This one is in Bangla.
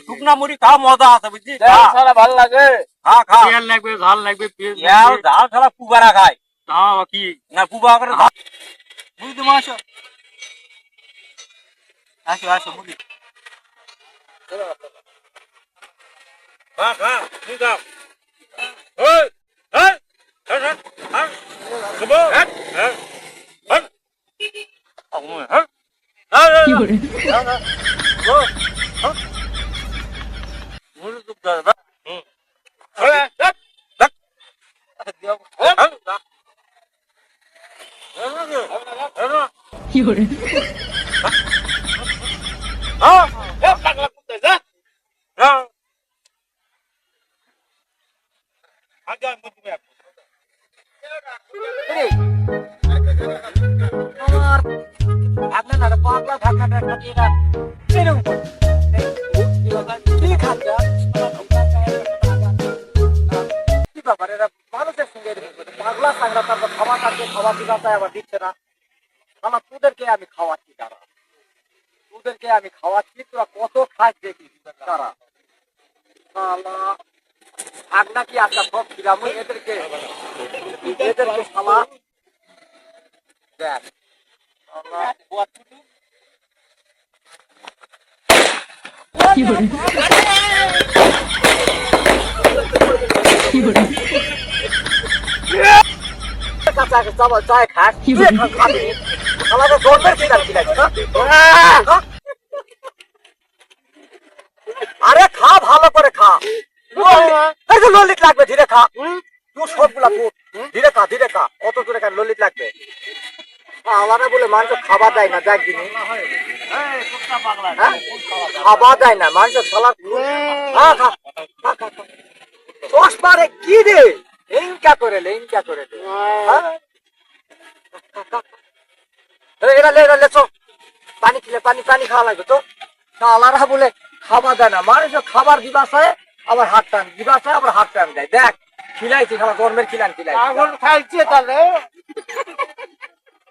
শুকনা মুড়ি খাওয়া মজা আছে বুঝছিস, ভালো লাগে। ঝাল লাগবে, ঝাল লাগবে, ঝাল ছাড়া পুবারা খায় কি না, পুবা করে মুড়ি তোমার আসো আসো আসো মুড়ি আপনার পাগলা ঢাকা ঢাকা দিয়ে কি ব্যাপার, এরা মানুষের সঙ্গে পাগলা সাংরা, তারপর খাওয়া কাটবে, খাওয়া দিবা চাই আবার দিচ্ছে না। আমার তোদেরকে আমি খাওয়াচ্ছি, তারা তোদেরকে আমি খাওয়াচ্ছি, তোরা কত খাস দেখি তারা আগনা কি আজকা সব ছিলাম এদেরকে এদেরকে খাওয়া দেখ চায় খাস আমাদের গর্বের খিলাম খিলাচ্ছি না। আরে খা, ভালো করে খা, ললিত লাগবে, ধীরে খা, তুই সবগুলা ধীরে খা, ধীরে খা, অত দূরে খা, ললিত লাগবে। আমারে বলে মানুষ খাবার দেয় না, দেখ দিন খাবার দেয় না মানুষ সালাদ চশমারে কি রে ইনকা করে লে, ইনকা করে লে, এরা লে এরা লেছো পানি খেলে পানি পানি খাওয়া লাগবে তো। আলারা বলে খাবার দেয় না মানুষ, খাবার দিবা চায় আবার হাত টান দিবা চায় আবার হাত টান দেয়। দেখ খিলাইছি খাবার গরমের খিলান খিলাই খাইছে তাহলে